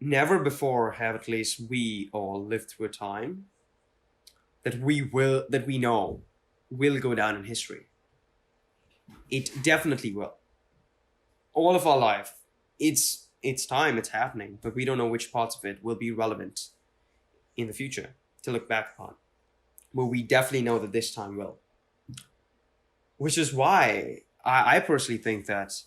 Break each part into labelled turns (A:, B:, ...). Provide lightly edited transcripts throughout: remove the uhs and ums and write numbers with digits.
A: never before have at least we all lived through a time that we know will go down in history. It definitely will. All of our life, it's time, it's happening, but we don't know which parts of it will be relevant in the future to look back upon. But we definitely know that this time will. Which is why I personally think that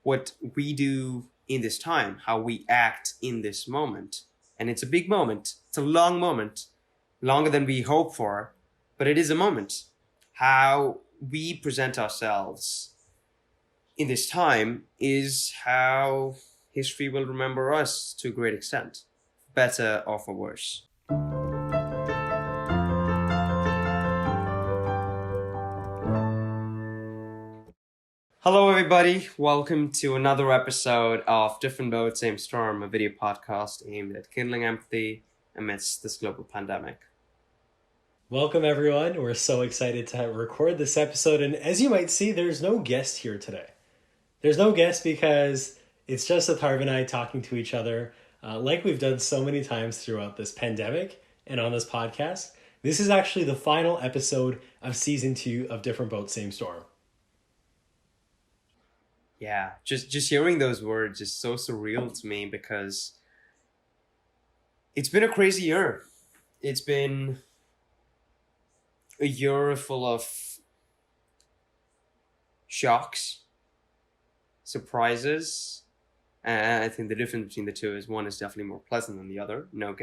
A: what we do in this time, how we act in this moment, and it's a big moment, it's a long moment, longer than we hope for, but it is a moment. How we present ourselves in this time is how history will remember us to a great extent, better or for worse. Hello, everybody. Welcome to another episode of Different Boat, Same Storm, a video podcast aimed at kindling empathy amidst this global pandemic.
B: Welcome, everyone. We're so excited to record this episode. And as you might see, there's no guest here today. There's no guest because it's just Atharv and I talking to each other like we've done so many times throughout this pandemic and on this podcast. This is actually the final episode of season 2 of Different Boat, Same Storm.
A: Yeah, just hearing those words is so surreal to me because it's been a crazy year. It's been a year full of shocks, surprises. And I think the difference between the two is one is definitely more pleasant than the other. No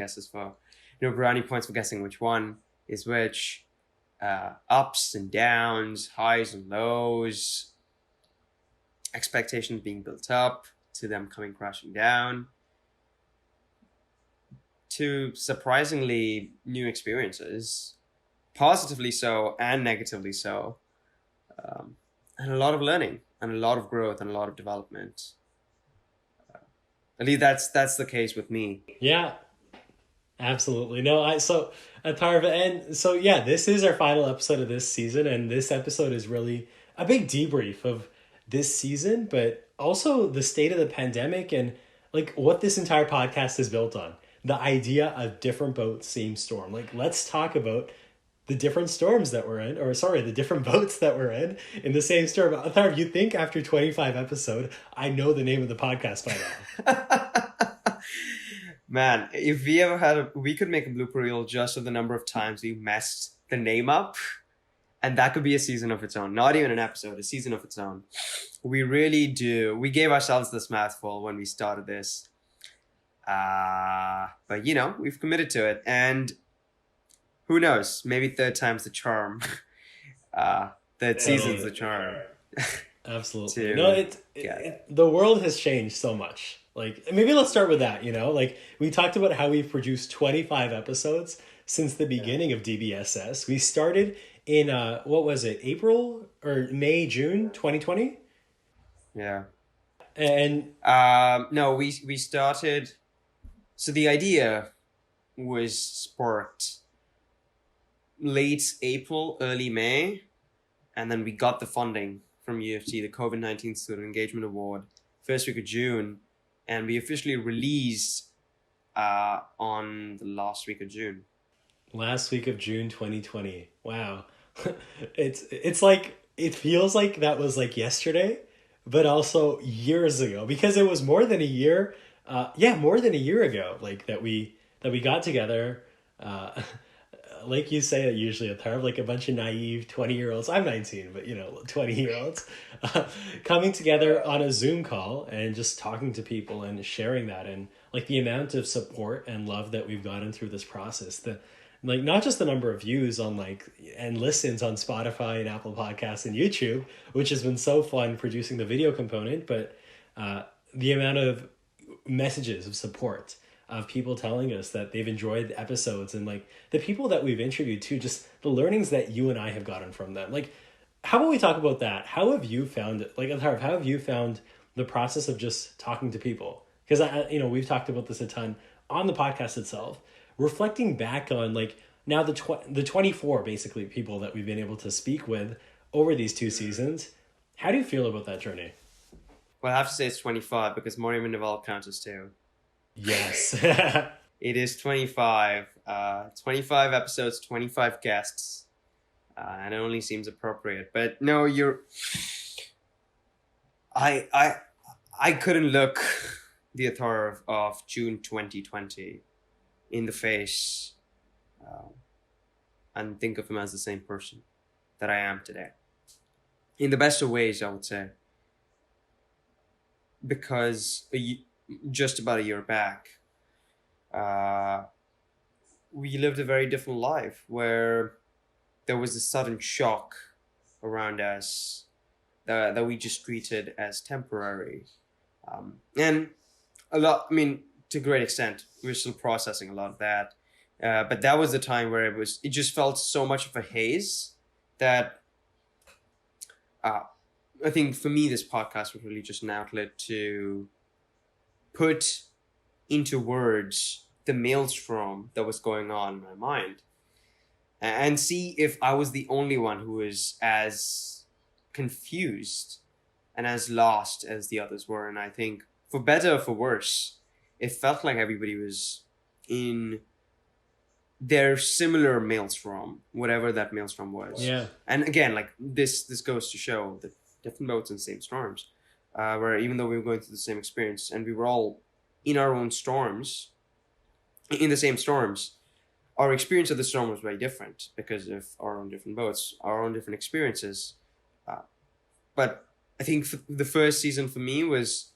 A: brownie points for guessing which one is which. Ups and downs, highs and lows, expectations being built up to them coming crashing down, to surprisingly new experiences, positively so and negatively so, and a lot of learning and a lot of growth and a lot of development. At least that's the case with me.
B: Yeah, absolutely. So Atharv, and so yeah, this is our final episode of this season, and this episode is really a big debrief of this season, but also the state of the pandemic and like what this entire podcast is built on. The idea of different boats, same storm. Like, let's talk about the different storms that we're in, the different boats that we're in the same storm. Atharv, you think after 25 episodes, I know the name of the podcast by
A: now. Man, if we ever we could make a blooper reel just of the number of times we messed the name up. And that could be a season of its own. Not even an episode, a season of its own. We really do. We gave ourselves this mouthful when we started this. But, we've committed to it. And who knows? Maybe third time's the charm. Third season's the charm.
B: Absolutely. The world has changed so much. Like, maybe let's start with that, Like, we talked about how we've produced 25 episodes since the beginning of DBSS. We started in what was it, April or May, June 2020?
A: Yeah.
B: And
A: no, we started, so the idea was sparked late April, early May, and then we got the funding from U of T, the COVID-19 Student Engagement Award, first week of June, and we officially released on the last week of June.
B: Last week of June 2020. Wow. It's like, it feels like that was like yesterday, but also years ago, because it was more than a year. More than a year ago, like that we got together. Like you say, usually at Atharv, like a bunch of naive 20-year-olds. I'm 19, but 20-year-olds coming together on a Zoom call and just talking to people and sharing that, and like the amount of support and love that we've gotten through this process. Like, not just the number of views on and listens on Spotify and Apple Podcasts and YouTube, which has been so fun producing the video component, but the amount of messages of support of people telling us that they've enjoyed the episodes, and like the people that we've interviewed too, just the learnings that you and I have gotten from them. Like, how about we talk about that? How have you found it? Like, Atharv, how have you found the process of just talking to people? Because we've talked about this a ton on the podcast itself. Reflecting back on like now the 24 basically people that we've been able to speak with over these 2 seasons, how do you feel about that journey?
A: Well, I have to say it's 25 because Moriam and Naval count as 2.
B: Yes.
A: It is 25. 25 episodes, 25 guests. And it only seems appropriate. But no, I couldn't look the Atharv of June 2020 in the face and think of him as the same person that I am today. In the best of ways, I would say. Because just about a year back, we lived a very different life where there was a sudden shock around us that we just treated as temporary. And a lot, I mean, to a great extent, we were still processing a lot of that. But that was the time where it just felt so much of a haze that I think for me, this podcast was really just an outlet to put into words the maelstrom that was going on in my mind and see if I was the only one who was as confused and as lost as the others were. And I think for better or for worse, it felt like everybody was in their similar maelstrom, whatever that maelstrom was.
B: Yeah.
A: And again, like this goes to show that different boats in the same storms, where even though we were going through the same experience and we were all in our own storms, in the same storms, our experience of the storm was very different because of our own different boats, our own different experiences. But I think the first season for me was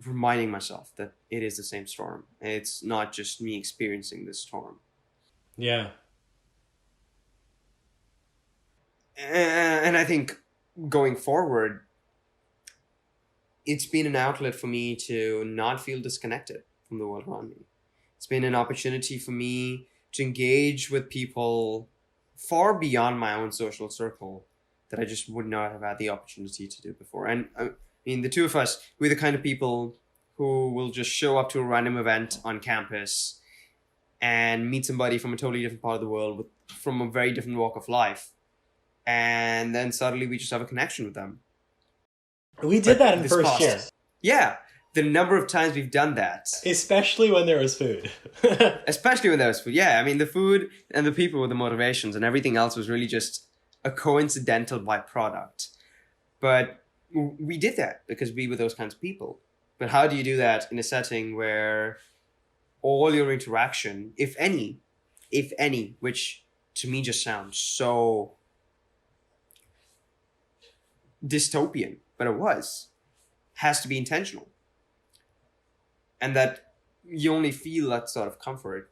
A: reminding myself that it is the same storm. It's not just me experiencing this storm.
B: Yeah.
A: And I think going forward, it's been an outlet for me to not feel disconnected from the world around me. It's been an opportunity for me to engage with people far beyond my own social circle that I just would not have had the opportunity to do before. And I mean, the two of us, we're the kind of people who will just show up to a random event on campus and meet somebody from a totally different part of the world from a very different walk of life. And then suddenly we just have a connection with them.
B: We did that in first year.
A: Yeah. The number of times we've done that.
B: Especially when there was food.
A: Especially when there was food. Yeah. I mean, the food and the people were the motivations, and everything else was really just a coincidental byproduct. But we did that because we were those kinds of people. But how do you do that in a setting where all your interaction, if any, which to me just sounds so dystopian, but it has to be intentional. And that you only feel that sort of comfort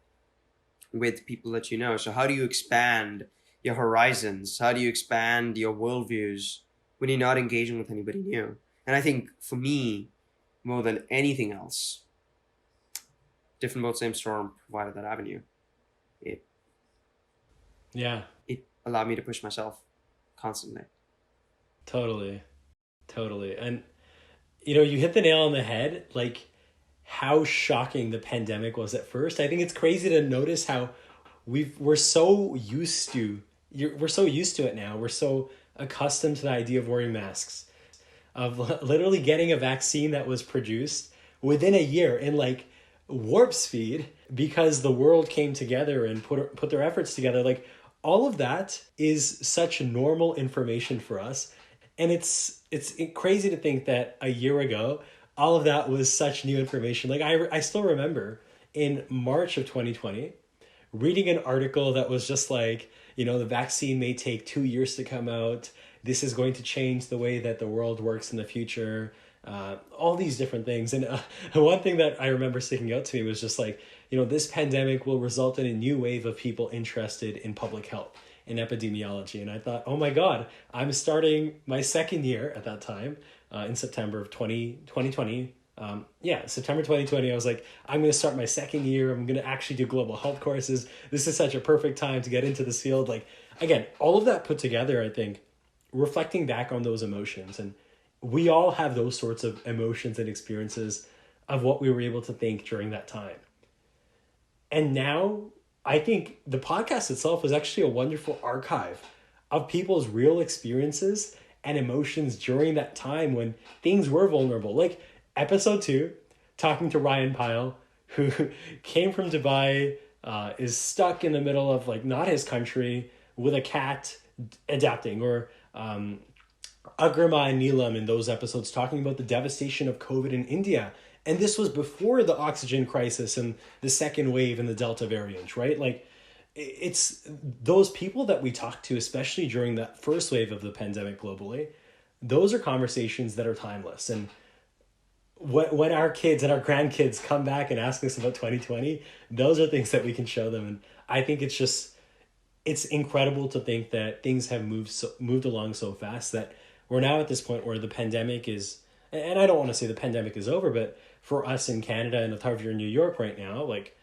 A: with people that you know. So how do you expand your horizons? How do you expand your worldviews when you're not engaging with anybody new? And I think for me, more than anything else, Different Boat, Same Storm provided that avenue. It allowed me to push myself constantly.
B: Totally. And, you hit the nail on the head, like how shocking the pandemic was at first. I think it's crazy to notice how we're so used to it now. We're so accustomed to the idea of wearing masks, of literally getting a vaccine that was produced within a year in like warp speed because the world came together and put their efforts together. Like all of that is such normal information for us. And it's crazy to think that a year ago, all of that was such new information. Like I still remember in March of 2020, reading an article that was just like, the vaccine may take 2 years to come out. This is going to change the way that the world works in the future. All these different things. And one thing that I remember sticking out to me was just like, this pandemic will result in a new wave of people interested in public health, in epidemiology. And I thought, oh my God, I'm starting my second year at that time in September of 2020. September 2020, I was like, I'm going to start my second year. I'm going to actually do global health courses. This is such a perfect time to get into this field. Like, again, all of that put together, I think, reflecting back on those emotions. And we all have those sorts of emotions and experiences of what we were able to think during that time. And now I think the podcast itself is actually a wonderful archive of people's real experiences and emotions during that time when things were vulnerable. Like episode 2, talking to Ryan Pyle, who came from Dubai, is stuck in the middle of like not his country with a cat adapting, or Agrima and Neelam in those episodes talking about the devastation of COVID in India. And this was before the oxygen crisis and the second wave and the Delta variant, right? Like, it's those people that we talked to, especially during that first wave of the pandemic globally, those are conversations that are timeless. And when our kids and our grandkids come back and ask us about 2020, those are things that we can show them. And I think it's incredible to think that things have moved along so fast that we're now at this point where the pandemic is, and I don't want to say the pandemic is over, but for us in Canada and Atharv, you're in New York right now, like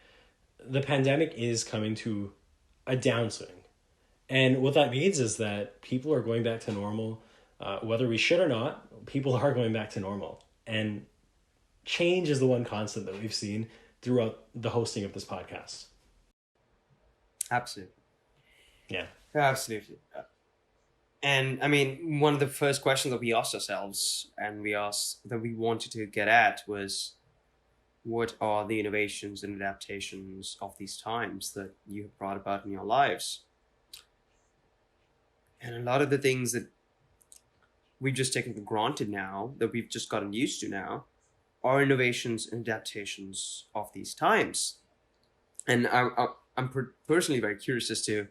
B: the pandemic is coming to a downswing. And what that means is that people are going back to normal. Whether we should or not, people are going back to normal. And change is the one constant that we've seen throughout the hosting of this podcast.
A: Absolutely.
B: Yeah.
A: Absolutely. And I mean, one of the first questions that we asked ourselves and that we wanted to get at was, what are the innovations and adaptations of these times that you have brought about in your lives? And a lot of the things that we've just taken for granted now, that we've just gotten used to now, are innovations and adaptations of these times. And I'm personally very curious as to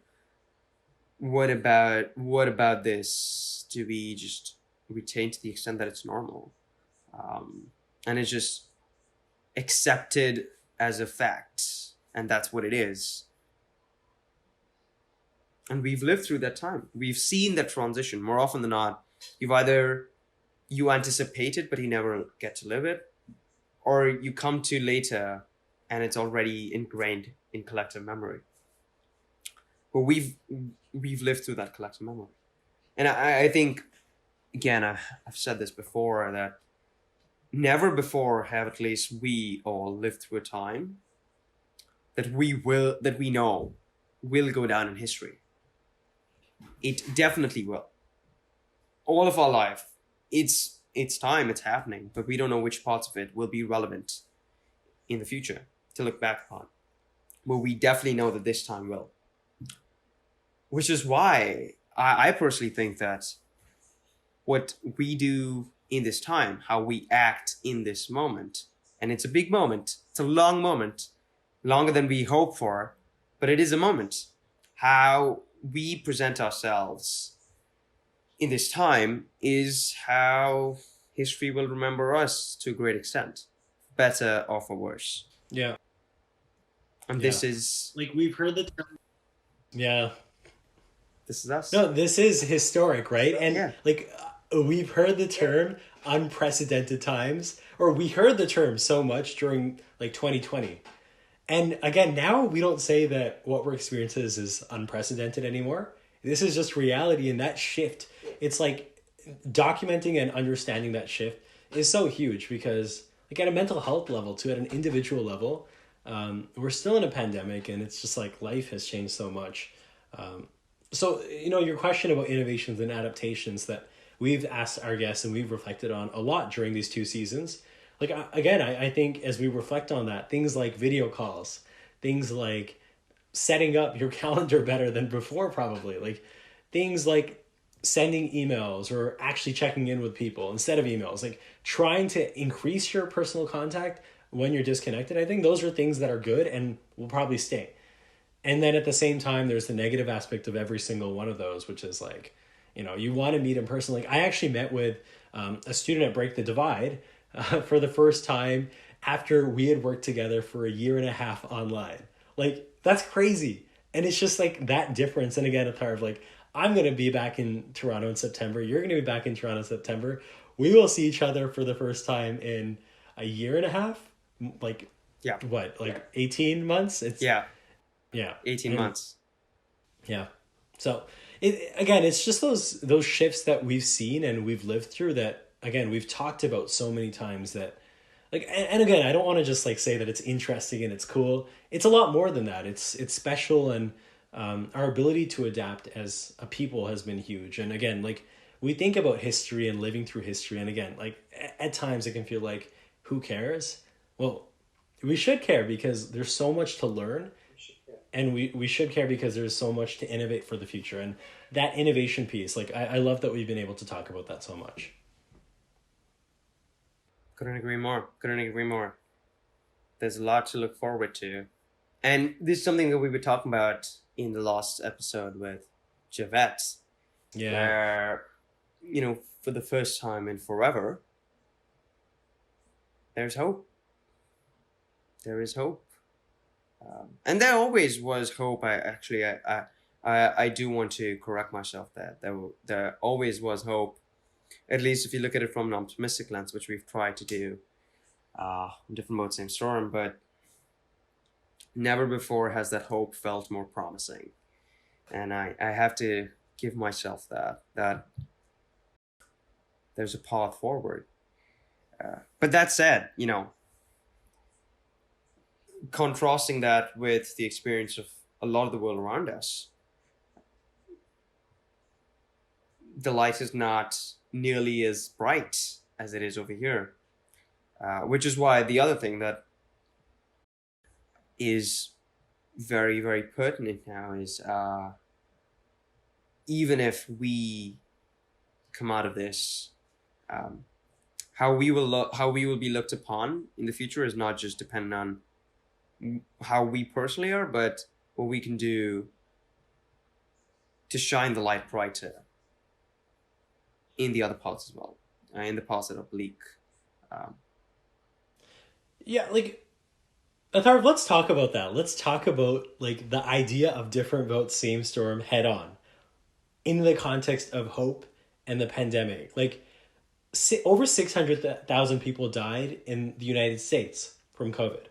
A: what about this do we just retain to the extent that it's normal, and it's just accepted as a fact, and that's what it is. And we've lived through that time. We've seen that transition more often than not. You anticipate it, but you never get to live it, or you come to later and it's already ingrained in collective memory. But we've lived through that collective memory. And I think, again, I've said this before, that never before have at least we all lived through a time that we know will go down in history. It definitely will. All of our life, it's time, it's happening, but we don't know which parts of it will be relevant in the future to look back upon. But we definitely know that this time will. Which is why I personally think that what we do in this time, how we act in this moment, and it's a big moment, it's a long moment, longer than we hope for, but it is a moment. How we present ourselves in this time is how history will remember us to a great extent, better or for worse.
B: Yeah.
A: And this is...
C: Like, we've heard the term...
B: Yeah.
A: This is us.
B: No, this is historic, right? And
A: yeah.
B: Like, we've heard the term unprecedented times, or we heard the term so much during like 2020. And again, now we don't say that what we're experiencing is unprecedented anymore. This is just reality, and that shift, it's like documenting and understanding that shift is so huge, because like at a mental health level too, at an individual level, we're still in a pandemic, and it's just like life has changed so much. So, your question about innovations and adaptations that we've asked our guests and we've reflected on a lot during these 2 seasons. Like, again, I think as we reflect on that, things like video calls, things like setting up your calendar better than before, probably, like things like sending emails or actually checking in with people instead of emails, like trying to increase your personal contact when you're disconnected. I think those are things that are good and will probably stay. And then at the same time, there's the negative aspect of every single one of those, which is like, you want to meet in person. Like, I actually met with a student at Break the Divide for the first time after we had worked together for a year and a half online. Like, that's crazy. And it's just like that difference. And again, Atharv, like, I'm going to be back in Toronto in September. You're going to be back in Toronto in September. We will see each other for the first time in a year and a half. Like,
A: yeah.
B: What, like 18 months? Yeah.
A: 18 months.
B: Yeah. So it's just those shifts that we've seen and we've lived through that, again, we've talked about so many times that, like, and again, I don't want to just like say that it's interesting and it's cool. It's a lot more than that. It's special, and our ability to adapt as a people has been huge. And again, like, we think about history and living through history, and again, like at times it can feel like, who cares? Well, we should care because there's so much to learn, and we should care because there's so much to innovate for the future. And that innovation piece, like I love that we've been able to talk about that so much.
A: Couldn't agree more. Couldn't agree more. There's a lot to look forward to. And this is something that we were talking about in the last episode with Javette.
B: Yeah.
A: Where, for the first time in forever, there's hope. There is hope. And there always was hope. I do want to correct myself that there always was hope. At least if you look at it from an optimistic lens, which we've tried to do in different modes, same storm, but never before has that hope felt more promising. And I have to give myself that there's a path forward. But that said, contrasting that with the experience of a lot of the world around us, the light is not nearly as bright as it is over here. Which is why the other thing that is very, very pertinent now is even if we come out of this, how we will be looked upon in the future is not just dependent on how we personally are, but what we can do to shine the light brighter in the other parts as well, in the parts that are bleak.
B: Yeah, like, Atharv, let's talk about that. Let's talk about like the idea of different votes, same storm, head on, in the context of hope and the pandemic. Like, over 600,000 people died in the United States from COVID.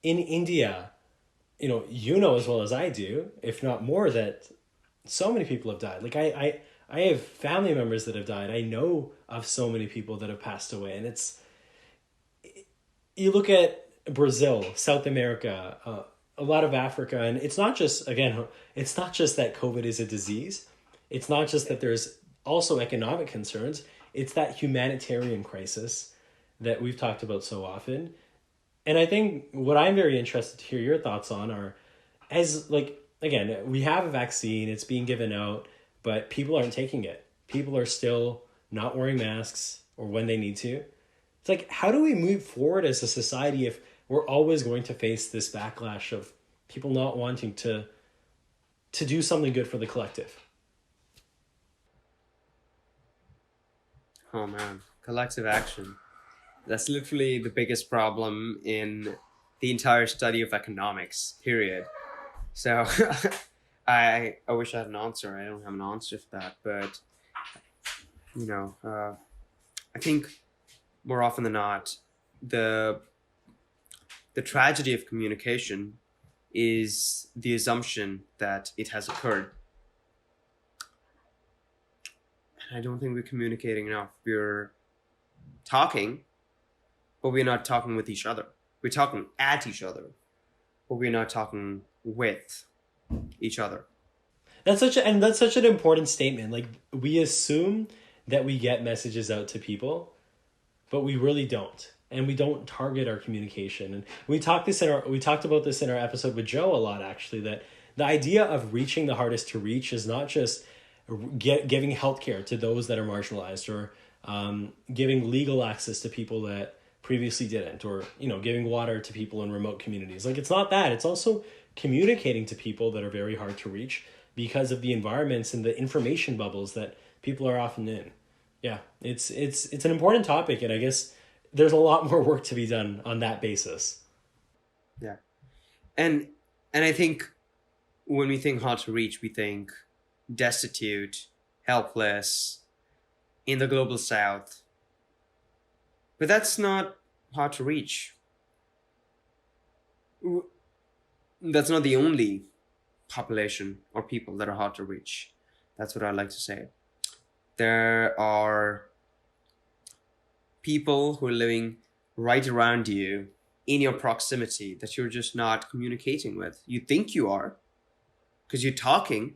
B: In India, you know as well as I do, if not more, that so many people have died. Like I have family members that have died. I know of so many people that have passed away, and you look at Brazil, South America, a lot of Africa, and it's not just that COVID is a disease. It's not just that there's also economic concerns. It's that humanitarian crisis that we've talked about so often. And I think what I'm very interested to hear your thoughts on are, again, we have a vaccine, it's being given out, but people aren't taking it. People are still not wearing masks or when they need to. It's like, how do we move forward as a society if we're always going to face this backlash of people not wanting to do something good for the collective?
A: Oh man, collective action. That's literally the biggest problem in the entire study of economics, period. So I wish I had an answer. I don't have an answer for that, but I think more often than not, the tragedy of communication is the assumption that it has occurred. And I don't think we're communicating enough. We're talking, but we're not talking with each other. We're talking at each other, but we're not talking with each other.
B: That's such an important statement. Like, we assume that we get messages out to people, but we really don't. And we don't target our communication. And we talked about this in our episode with Joe a lot, actually, that the idea of reaching the hardest to reach is not just giving healthcare to those that are marginalized, or giving legal access to people that previously didn't, or giving water to people in remote communities. Like, it's not that. It's also communicating to people that are very hard to reach because of the environments and the information bubbles that people are often in. Yeah, it's an important topic, and I guess there's a lot more work to be done on that basis.
A: Yeah. And I think when we think hard to reach, we think destitute, helpless, in the global south. But that's not hard to reach. That's not the only population or people that are hard to reach. That's what I'd like to say. There are people who are living right around you, in your proximity, that you're just not communicating with. You think you are, because you're talking,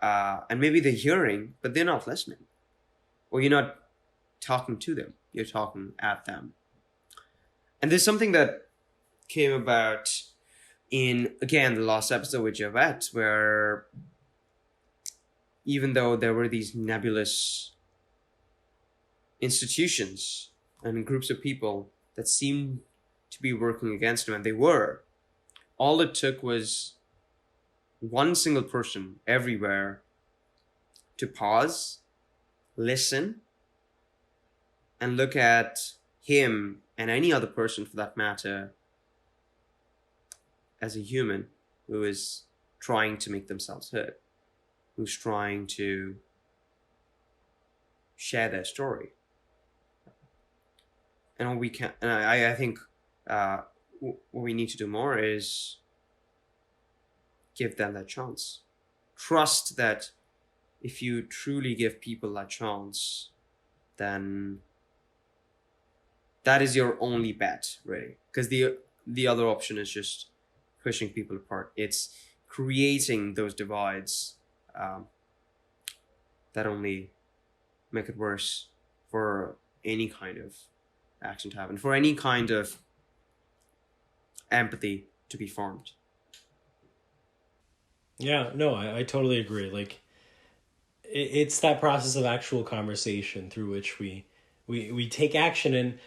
A: and maybe they're hearing, but they're not listening. Or you're not talking to them, you're talking at them. And there's something that came about in, again, the last episode with Javette, where even though there were these nebulous institutions and groups of people that seemed to be working against him, and they were, all it took was one single person everywhere to pause, listen, and look at him and any other person for that matter as a human who is trying to make themselves heard, who's trying to share their story. And what we can, and I think what we need to do more is give them that chance. Trust that if you truly give people that chance, then that is your only bet, really. Because the other option is just pushing people apart. It's creating those divides that only make it worse for any kind of action to happen, for any kind of empathy to be formed.
B: Yeah, no, I totally agree. Like, it's that process of actual conversation through which we take action. And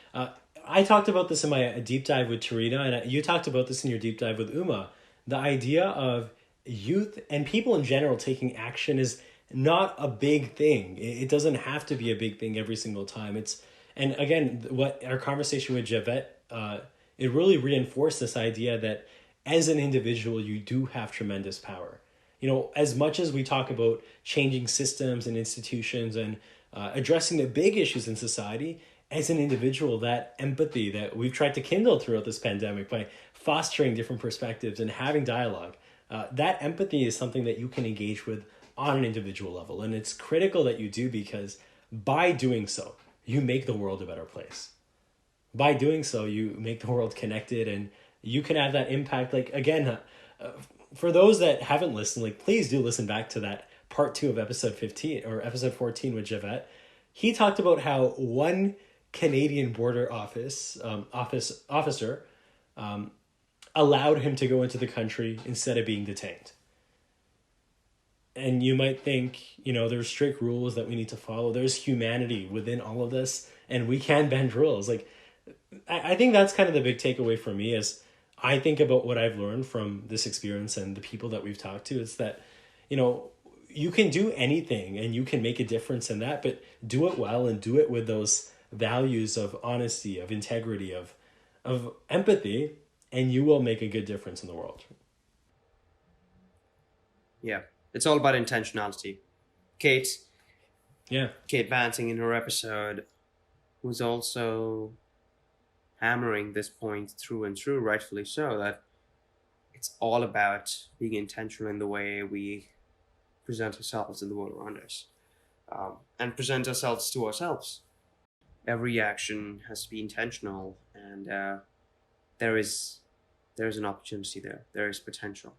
B: I talked about this in my deep dive with Tarina, and you talked about this in your deep dive with Uma. The idea of youth and people in general taking action is not a big thing. It doesn't have to be a big thing every single time. And again, what our conversation with Javette, it really reinforced this idea that as an individual, you do have tremendous power. You know, as much as we talk about changing systems and institutions and addressing the big issues in society, as an individual, that empathy that we've tried to kindle throughout this pandemic by fostering different perspectives and having dialogue, that empathy is something that you can engage with on an individual level. And it's critical that you do, because by doing so, you make the world a better place. By doing so, you make the world connected, and you can have that impact. Like, again, for those that haven't listened, like, please do listen back to that part 2 of episode 15 or episode 14 with Javette. He talked about how one Canadian border officer allowed him to go into the country instead of being detained. And you might think, you know, there's strict rules that we need to follow. There's humanity within all of this, and we can bend rules. Like, I think that's kind of the big takeaway for me, is I think about what I've learned from this experience and the people that we've talked to. It's that, you know, you can do anything and you can make a difference in that, but do it well and do it with those values of honesty, of integrity, of empathy, and you will make a good difference in the world.
A: Yeah, it's all about intentionality. Kate
B: Kate
A: Banting in her episode was also hammering this point through and through, rightfully so, that it's all about being intentional in the way we present ourselves in the world around us, and present ourselves to ourselves. Every action has to be intentional, and there is an opportunity there. There is potential.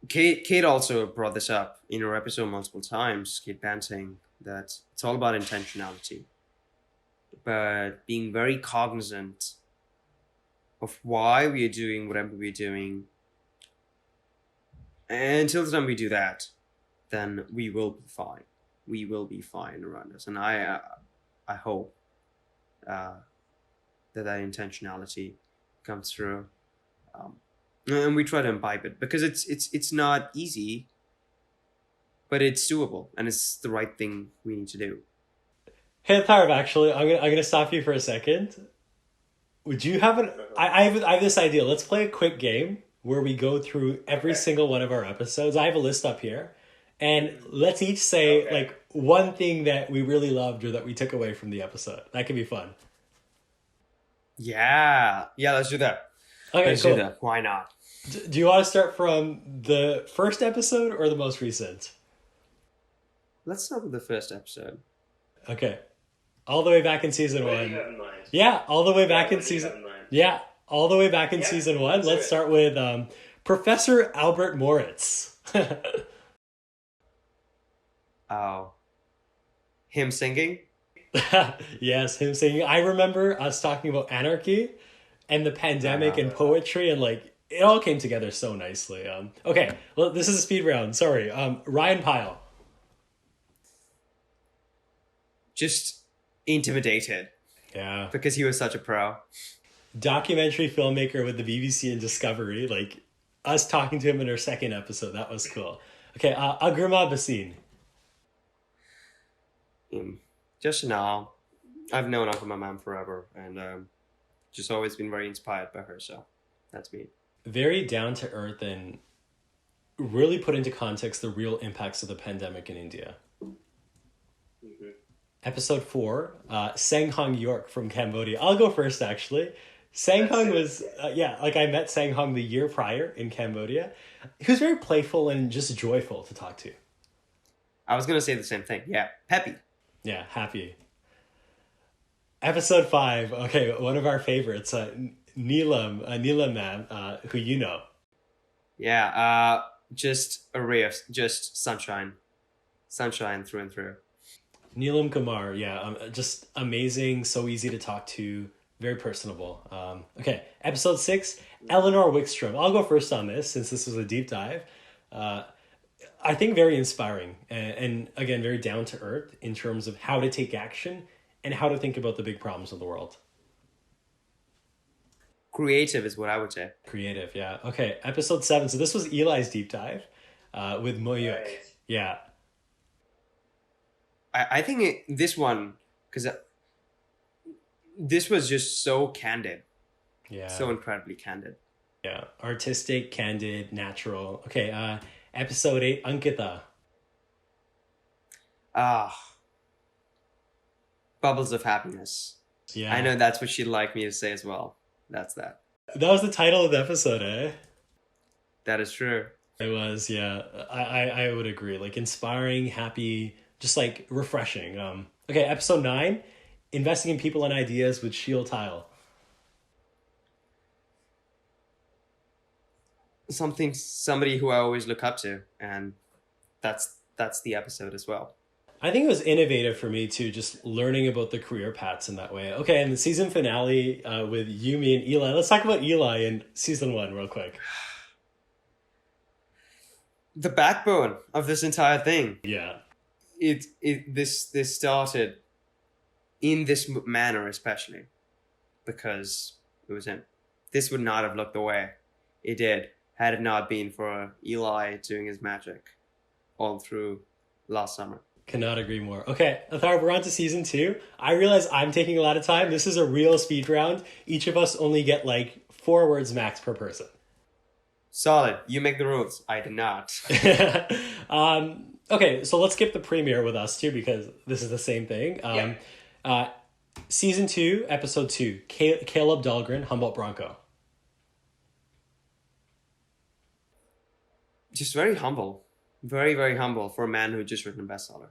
A: Kate also brought this up in her episode multiple times, Kate Banting, that it's all about intentionality, but being very cognizant of why we are doing whatever we're doing. And until the time we do that, then we will be fine. We will be fine around us. And I hope that intentionality comes through. And we try to imbibe it, because it's not easy, but it's doable, and it's the right thing we need to do.
B: Hey, Atharv, actually, I'm gonna stop you for a second. Would you have I have this idea. Let's play a quick game where we go through every single one of our episodes. I have a list up here, and let's each say like one thing that we really loved or that we took away from the episode. That could be fun.
A: Yeah, let's do that.
B: Okay,
A: let's
B: cool.
A: do that. Why not?
B: Do you want to start from the first episode or the most recent?
A: Let's start with the first episode.
B: Okay. All the way back in season
C: What
B: 1.
C: do you have in mind?
B: Yeah, all the way back in
C: What do you
B: season...
C: have in mind?
B: Yeah, all the way back in season 1. Let's start with Professor Albert Moritz.
A: Oh. Him singing?
B: Yes, him singing. I remember us talking about anarchy, and the pandemic and poetry, and like it all came together so nicely. Okay, well, this is a speed round. Sorry, Ryan Pyle.
A: Just intimidated
B: Yeah,
A: because he was such a pro.
B: documentary filmmaker with the BBC and Discovery. Like us talking to him in our second episode, that was cool. Okay, Agrima Basin.
A: Just now, I've known Uncle my mom forever, and just always been very inspired by her. So that's me.
B: Very down to earth and really put into context the real impacts of the pandemic in India.
A: Mm-hmm.
B: Episode 4, Sang Hong York from Cambodia. I'll go first, actually. Sang Hong was, I met Sang Hong the year prior in Cambodia. He was very playful and just joyful to talk to.
A: I was going to say the same thing. Yeah, peppy.
B: Yeah, happy. Episode 5, okay, one of our favorites, Neelam man, who you know.
A: Yeah, just a ray of just sunshine through and through.
B: Neelam Kumar, yeah, just amazing, so easy to talk to, very personable. Okay, episode 6, Eleanor Wickstrom. I'll go first on this since this was a deep dive. I think very inspiring and again, very down to earth in terms of how to take action and how to think about the big problems of the world.
A: Creative is what I would say.
B: Creative, yeah. Okay, episode 7. So this was Eli's deep dive with Moyuk.
A: Right.
B: Yeah.
A: I think this one, because this was just so candid.
B: Yeah.
A: So incredibly candid.
B: Yeah. Artistic, candid, natural. Okay, episode 8, Ankita.
A: Bubbles of happiness.
B: Yeah.
A: I know that's what she'd like me to say as well. That's that.
B: That was the title of the episode, eh?
A: That is true.
B: It was, yeah. I would agree. Like inspiring, happy, just like refreshing. Okay, episode 9, investing in people and ideas with Sheil Tile.
A: Somebody who I always look up to, and that's the episode as well.
B: I think it was innovative for me too, just learning about the career paths in that way. Okay, and the season finale with Yumi and Eli. Let's talk about Eli in season 1 real quick.
A: The backbone of this entire thing.
B: Yeah.
A: This started in this manner, especially because it was him. This would not have looked the way it did had it not been for Eli doing his magic all through last summer.
B: Cannot agree more. Okay, Atharv, we're on to season 2. I realize I'm taking a lot of time. This is a real speed round. Each of us only get like 4 words max per person.
A: Solid. You make the rules. I did not.
B: Okay, so let's skip the premiere with us too because this is the same thing. Season 2, episode 2, Caleb Dahlgren, Humboldt Bronco.
A: Just very humble. Very, very humble for a man who just written a bestseller.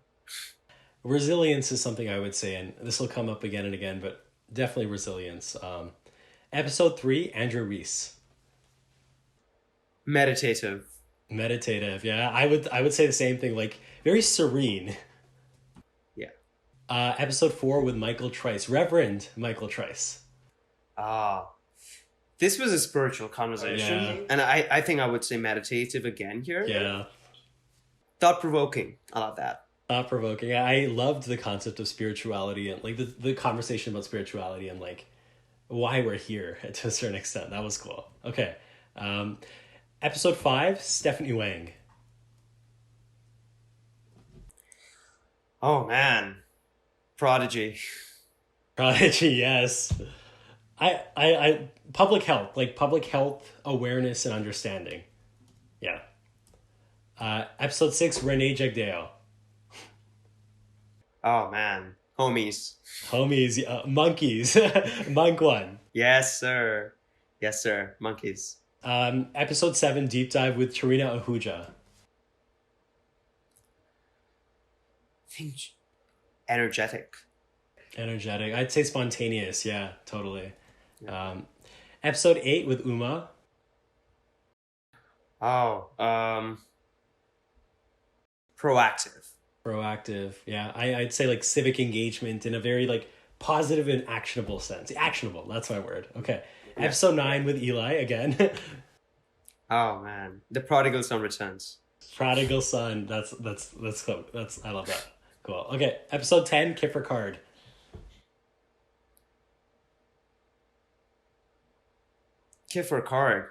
B: Resilience is something I would say, and this will come up again and again, but definitely resilience. Episode 3, Andrew Reese.
A: Meditative,
B: yeah. I would say the same thing, like very serene.
A: Yeah.
B: Episode 4 with Michael Trice, Reverend Michael Trice.
A: This was a spiritual conversation,
B: Yeah.
A: and I think I would say meditative again here.
B: Yeah.
A: Thought-provoking. I love that.
B: Thought-provoking. I loved the concept of spirituality and like the conversation about spirituality and like why we're here to a certain extent. That was cool. Okay. Episode 5, Stephanie Wang.
A: Oh man, Prodigy.
B: Prodigy, yes. I public health awareness and understanding. Yeah. Episode 6, Renee Jagdeo.
A: Oh man, homies.
B: Monkeys. Monk 1.
A: Yes sir, monkeys.
B: Episode 7, Deep Dive with Tarina Ahuja.
A: I think energetic.
B: I'd say spontaneous. Yeah, totally. Yeah. Episode 8 with Uma. Proactive. Yeah, I'd say like civic engagement in a very like positive and actionable sense. Actionable, that's my word. Okay. Episode 9 with Eli again.
A: Oh man, the prodigal son returns.
B: Prodigal son. That's cool. I love that. Cool. Okay, episode 10, Kipper card.
A: Kiffer card.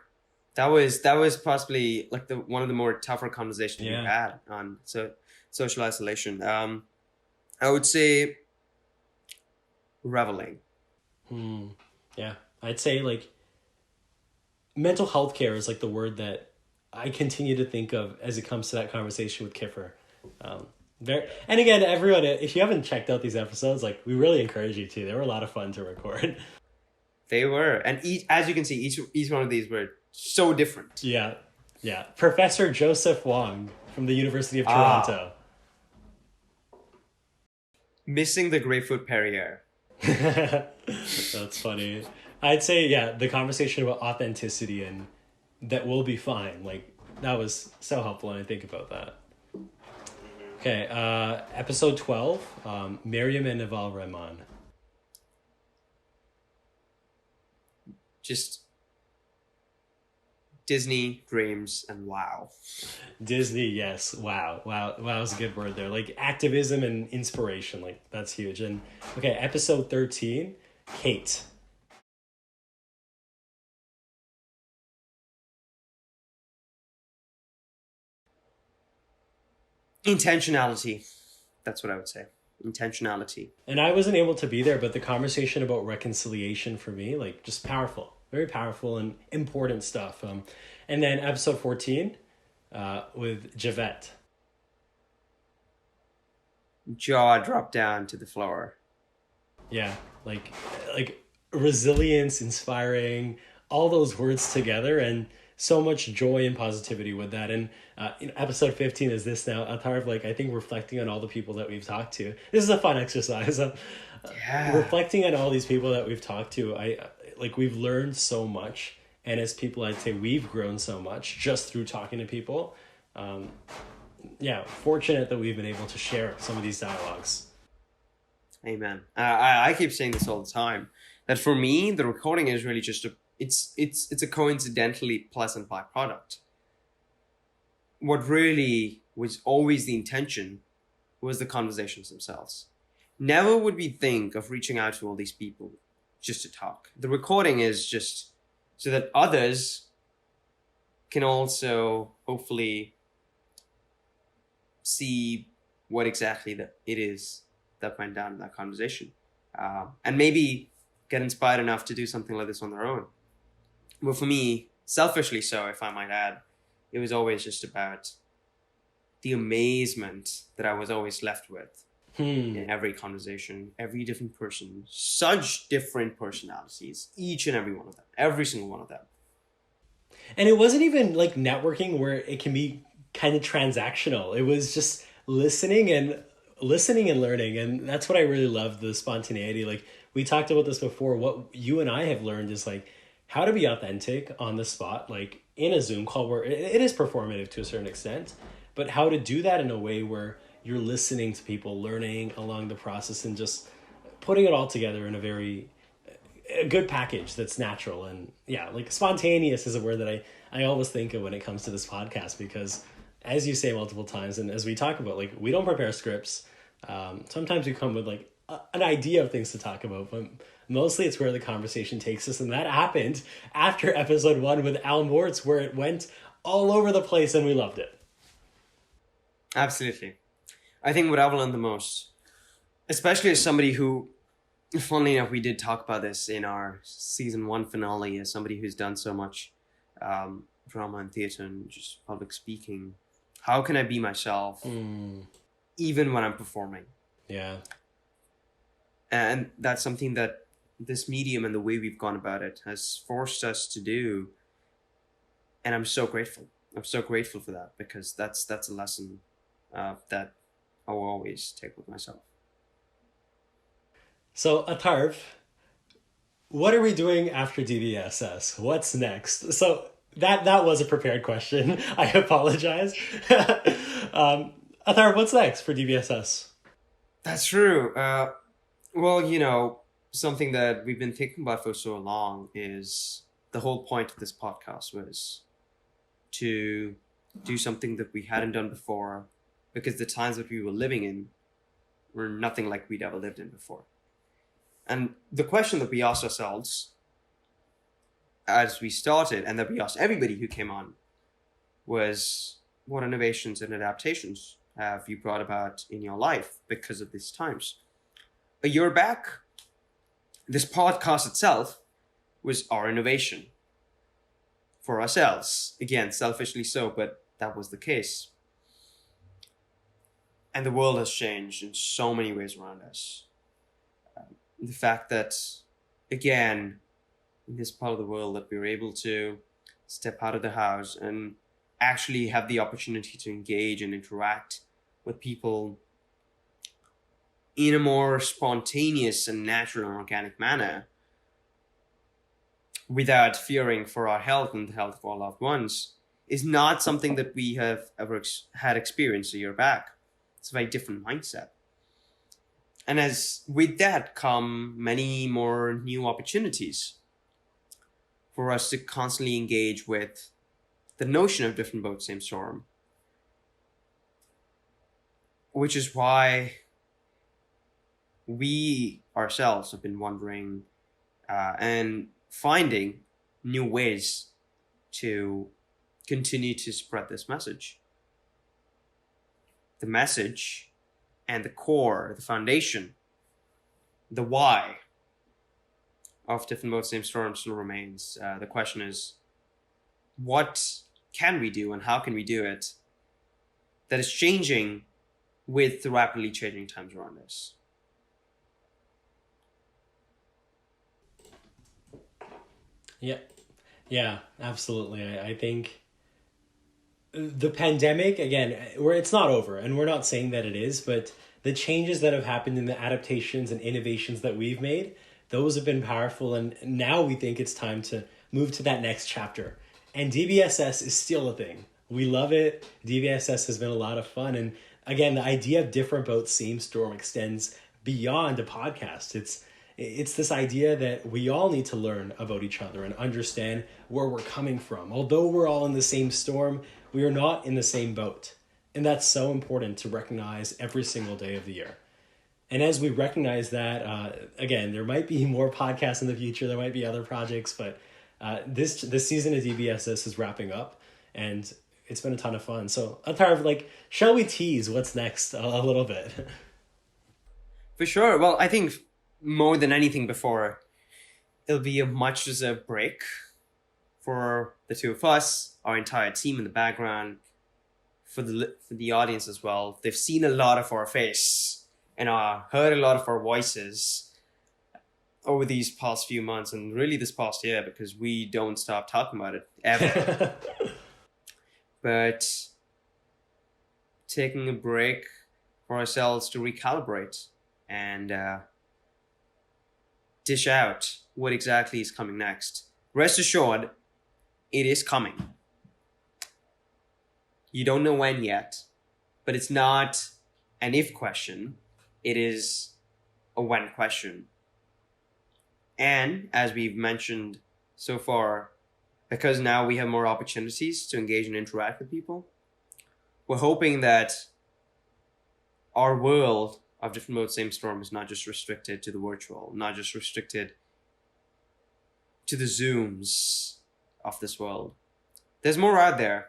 A: That was possibly like the one of the more tougher conversations we've had on social isolation. I would say reveling.
B: Yeah, I'd say like mental health care is like the word that I continue to think of as it comes to that conversation with Kiffer. And again, everyone, if you haven't checked out these episodes, like we really encourage you to. They were a lot of fun to record.
A: They were, and as you can see, each one of these were so different.
B: Yeah. Professor Joseph Wong from the University of Toronto.
A: Missing the grapefruit Perrier.
B: That's funny. I'd say, the conversation about authenticity and that we'll be fine. Like, that was so helpful when I think about that. Okay, episode 12, Miriam and Naval Rahman.
A: Just Disney, dreams, and wow.
B: Disney, yes. Wow is a good word there. Like activism and inspiration, like that's huge. And okay, episode 13, Kate.
A: Intentionality. That's what I would say. Intentionality.
B: And I wasn't able to be there, but the conversation about reconciliation for me, like just powerful. Very powerful and important stuff. And then episode 14 with Javette.
A: Jaw dropped down to the floor.
B: Yeah, like resilience, inspiring, all those words together, and so much joy and positivity with that. And episode 15 is this now. Atharv, like I think reflecting on all the people that we've talked to. This is a fun exercise. Reflecting on all these people that we've talked to, we've learned so much, and as people, I'd say we've grown so much just through talking to people. Fortunate that we've been able to share some of these dialogues.
A: Amen. I keep saying this all the time, that for me, the recording is really just it's a coincidentally pleasant byproduct. What really was always the intention was the conversations themselves. Never would we think of reaching out to all these people just to talk. The recording is just so that others can also hopefully see what exactly it is that went down in that conversation, and maybe get inspired enough to do something like this on their own. Well, for me, selfishly so, if I might add, it was always just about the amazement that I was always left with. In every conversation, every different person, such different personalities, each and every one of them, every single one of them.
B: And it wasn't even like networking where it can be kind of transactional. It was just listening and learning. And that's what I really love, the spontaneity. Like we talked about this before, what you and I have learned is like how to be authentic on the spot, like in a Zoom call where it is performative to a certain extent, but how to do that in a way where you're listening to people, learning along the process, and just putting it all together in a good package that's natural. And like spontaneous is a word that I always think of when it comes to this podcast, because as you say multiple times, and as we talk about, like we don't prepare scripts. Sometimes we come with like an idea of things to talk about, but mostly it's where the conversation takes us. And that happened after episode 1 with Al Mortz, where it went all over the place and we loved it.
A: Absolutely. I think what I've learned the most, especially as somebody who, funnily enough, we did talk about this in our season 1 finale, as somebody who's done so much drama and theatre and just public speaking, how can I be myself even when I'm performing?
B: Yeah.
A: And that's something that this medium and the way we've gone about it has forced us to do. And I'm so grateful. I'm so grateful for that, because that's a lesson that I will always take with myself.
B: So, Atharv, what are we doing after DBSS? What's next? So, that was a prepared question. I apologize. Atharv, what's next for DBSS?
A: That's true. Well, something that we've been thinking about for so long is the whole point of this podcast was to do something that we hadn't done before, because the times that we were living in were nothing like we'd ever lived in before. And the question that we asked ourselves as we started, and that we asked everybody who came on, was what innovations and adaptations have you brought about in your life because of these times? A year back, this podcast itself was our innovation for ourselves. Again, selfishly so, but that was the case. And the world has changed in so many ways around us. The fact that, again, in this part of the world, that we're able to step out of the house and actually have the opportunity to engage and interact with people in a more spontaneous and natural and organic manner, without fearing for our health and the health of our loved ones, is not something that we have ever had experienced a year back. It's a very different mindset. And as with that come many more new opportunities for us to constantly engage with the notion of different boat, same storm. Which is why we ourselves have been wondering and finding new ways to continue to spread this message. The message and the core, the foundation, the why of different boats, same storm still remains. The question is, what can we do and how can we do it that is changing with the rapidly changing times around us?
B: Yeah, absolutely. I think the pandemic, again, where it's not over, and we're not saying that it is, but the changes that have happened in the adaptations and innovations that we've made, those have been powerful, and now we think it's time to move to that next chapter. And DBSS is still a thing. We love it. DBSS has been a lot of fun. And again, the idea of different boats, same storm extends beyond a podcast. It's this idea that we all need to learn about each other and understand where we're coming from. Although we're all in the same storm, we are not in the same boat. And that's so important to recognize every single day of the year. And as we recognize that, again, there might be more podcasts in the future. There might be other projects, but this season of DBSS is wrapping up, and it's been a ton of fun. So, Atharv, shall we tease what's next a little bit?
A: For sure. Well, I think more than anything before, it'll be much as a break for the two of us, our entire team in the background, for the audience as well. They've seen a lot of our face and heard a lot of our voices over these past few months, and really this past year, because we don't stop talking about it ever. But taking a break for ourselves to recalibrate and dish out what exactly is coming next. Rest assured, it is coming. You don't know when yet, but it's not an if question. It is a when question. And as we've mentioned so far, because now we have more opportunities to engage and interact with people, we're hoping that our world of different modes, same storm is not just restricted to the virtual, not just restricted to the Zooms of this world. There's more out there,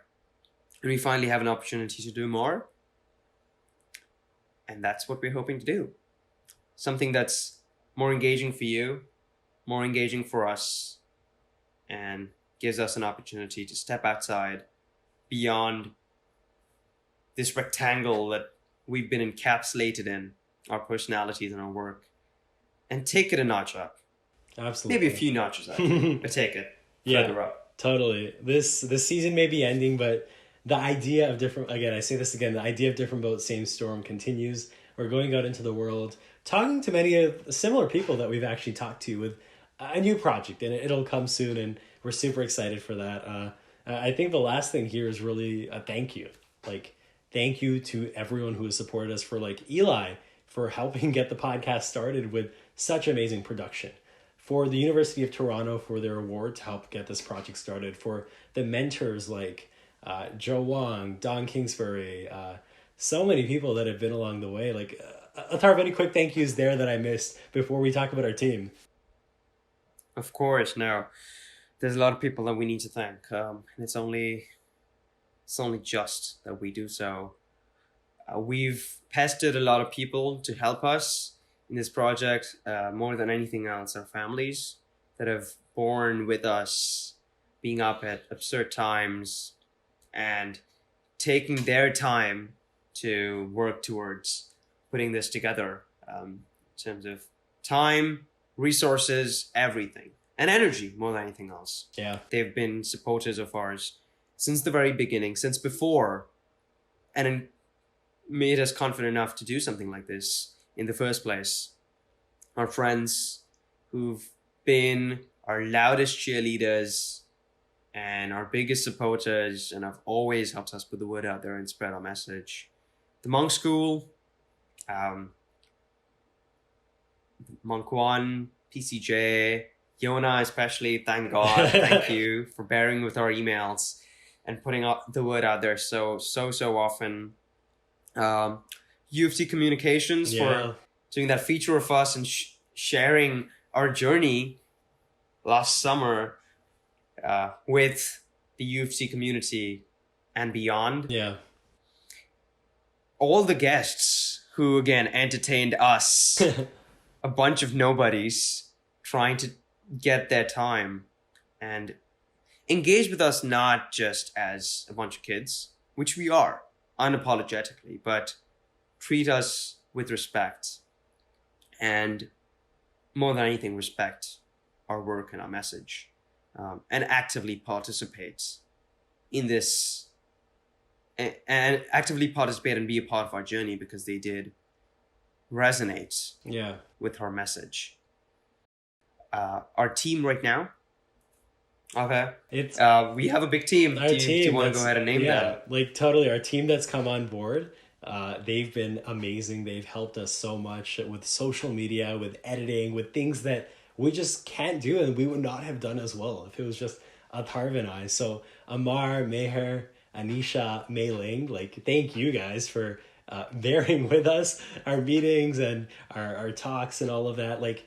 A: and we finally have an opportunity to do more. And that's what we're hoping to do. Something that's more engaging for you, more engaging for us, and gives us an opportunity to step outside beyond this rectangle that we've been encapsulated in, our personalities and our work, and take it a notch up.
B: Absolutely.
A: Maybe a few notches up, but take it further up.
B: Totally. This season may be ending, but the idea of different, again, I say this again, the idea of different boats, same storm continues. We're going out into the world, talking to many of similar people that we've actually talked to with a new project, and it'll come soon, and we're super excited for that. I think the last thing here is really a thank you. Thank you to everyone who has supported us, for Eli for helping get the podcast started with such amazing production. For the University of Toronto for their award to help get this project started. For the mentors like Joe Wong, Don Kingsbury, so many people that have been along the way. Like, Atharv, any quick thank yous there that I missed before we talk about our team?
A: Of course, no. There's a lot of people that we need to thank. And it's only just that we do so. We've pestered a lot of people to help us in this project, more than anything else, our families that have borne with us, being up at absurd times and taking their time to work towards putting this together, in terms of time, resources, everything, and energy more than anything else.
B: Yeah.
A: They've been supporters of ours since the very beginning, since before, and made us confident enough to do something like this in the first place. Our friends who've been our loudest cheerleaders and our biggest supporters and have always helped us put the word out there and spread our message. The Monk School, Monk One, PCJ, Yona especially, thank God, thank you for bearing with our emails and putting up the word out there so often. U of T Communications for doing that feature of us and sharing our journey last summer with the U of T community and beyond.
B: Yeah.
A: All the guests who, again, entertained us, a bunch of nobodies trying to get their time and engage with us, not just as a bunch of kids, which we are unapologetically, but treat us with respect and, more than anything, respect our work and our message, and actively participate in this, and actively participate and be a part of our journey, because they did resonate with our message. Our team right now, okay, it's we have a big team. Do you want to go ahead and name them?
B: Like, totally. Our team that's come on board, they've been amazing. They've helped us so much with social media, with editing, with things that we just can't do and we would not have done as well if it was just Atharv and I. So Amar, Mehar, Anisha, Mei Ling, like, thank you guys for bearing with us, our meetings and our talks and all of that. Like,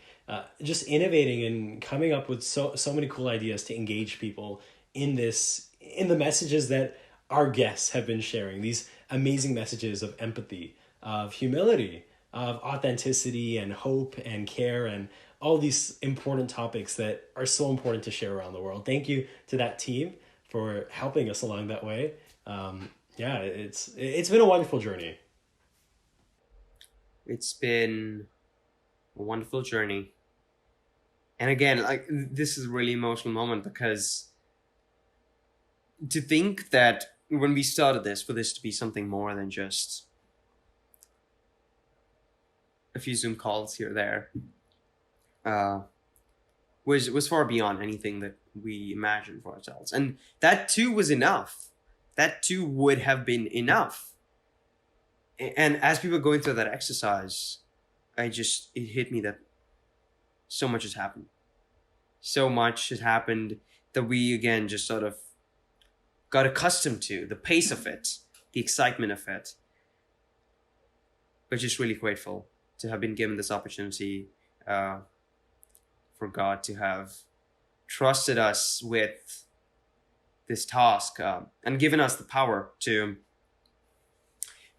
B: just innovating and coming up with so many cool ideas to engage people in the messages that our guests have been sharing, these amazing messages of empathy, of humility, of authenticity and hope and care, and all these important topics that are so important to share around the world. Thank you to that team for helping us along that way. It's been a wonderful journey.
A: It's been a wonderful journey. And again, like, this is a really emotional moment, because to think that when we started this, for this to be something more than just a few Zoom calls here or there, was far beyond anything that we imagined for ourselves. And that too was enough. That too would have been enough. And as we were going through that exercise, it hit me that so much has happened. So much has happened that we, again, just sort of got accustomed to the pace of it, the excitement of it. But just really grateful to have been given this opportunity, for God to have trusted us with this task, and given us the power to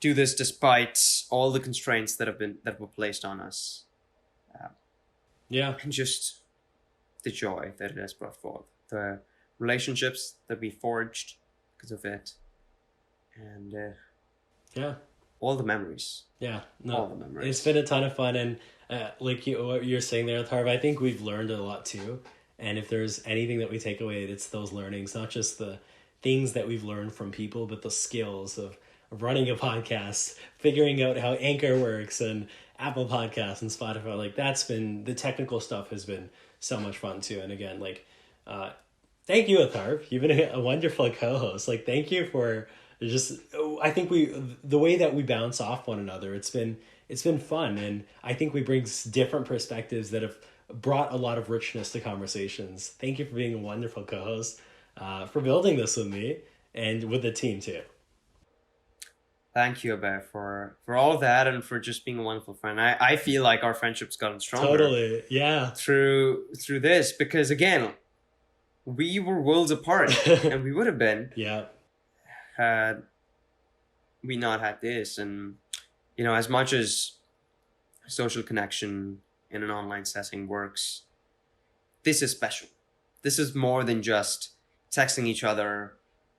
A: do this despite all the constraints that were placed on us. And just the joy that it has brought forth, the relationships that we forged because of it, and all the memories. All the memories.
B: It's been a ton of fun, and like what you're saying there, Atharv, I think we've learned a lot too. And if there's anything that we take away, it's those learnings, not just the things that we've learned from people, but the skills of running a podcast, figuring out how Anchor works and Apple Podcasts and Spotify. Like, that's been, the technical stuff has been so much fun too. And again, like, thank you, Atharv. You've been a wonderful co-host. Like, thank you for just, I think the way that we bounce off one another, it's been it's been fun, and I think we bring different perspectives that have brought a lot of richness to conversations. Thank you for being a wonderful co-host, for building this with me and with the team too.
A: Thank you, Abhay, for all of that and for just being a wonderful friend. I feel like our friendship's gotten stronger.
B: Totally, yeah.
A: Through this, because again, we were worlds apart, and we would have been,
B: yeah,
A: had we not had this. And as much as social connection in an online setting works, this is special. This is more than just texting each other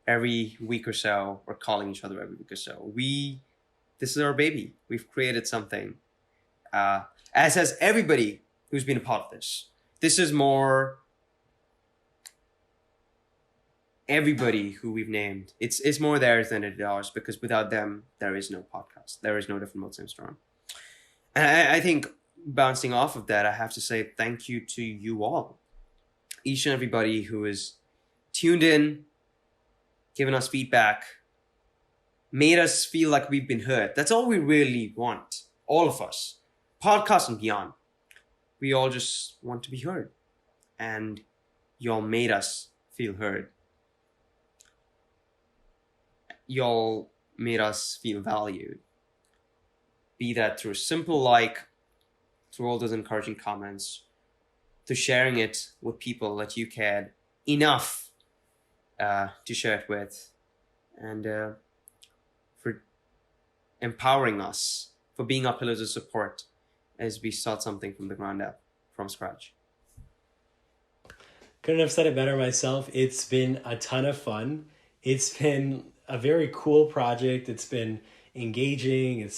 A: every week or so, or calling each other every week or so. This is our baby. We've created something, as has everybody who's been a part of this. This is more everybody who we've named. It's more theirs than it is ours, because without them, there is no podcast. There is no Different Mode, Same Storm. And I think, bouncing off of that, I have to say thank you to you all. Each and everybody who is tuned in, given us feedback, made us feel like we've been heard. That's all we really want. All of us. Podcast and beyond. We all just want to be heard. And y'all made us feel heard. Y'all made us feel valued. Be that through a simple like, through all those encouraging comments, to sharing it with people that you cared enough to share it with, and for empowering us, for being our pillars of support as we start something from the ground up, from scratch.
B: Couldn't have said it better myself. It's been a ton of fun. It's been a very cool project. It's been engaging.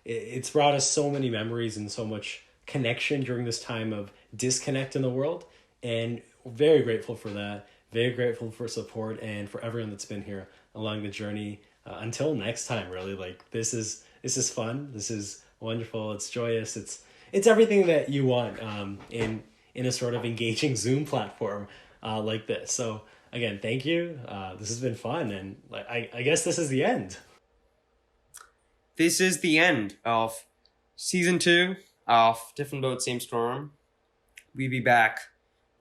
B: It's brought us so many memories and so much connection during this time of disconnect in the world, and very grateful for that. Very grateful for support and for everyone that's been here along the journey. Until next time, really, like this is fun. This is wonderful. It's joyous. It's everything that you want in a sort of engaging Zoom platform like this. So again, thank you. This has been fun, and I guess this is the end.
A: This is the end of season 2 of Different Boat, Same Storm. We'll be back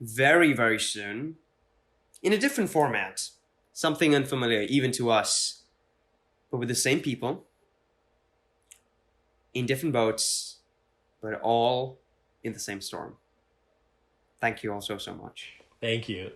A: very, very soon in a different format, something unfamiliar even to us, but with the same people, in different boats, but all in the same storm. Thank you all so much.
B: Thank you.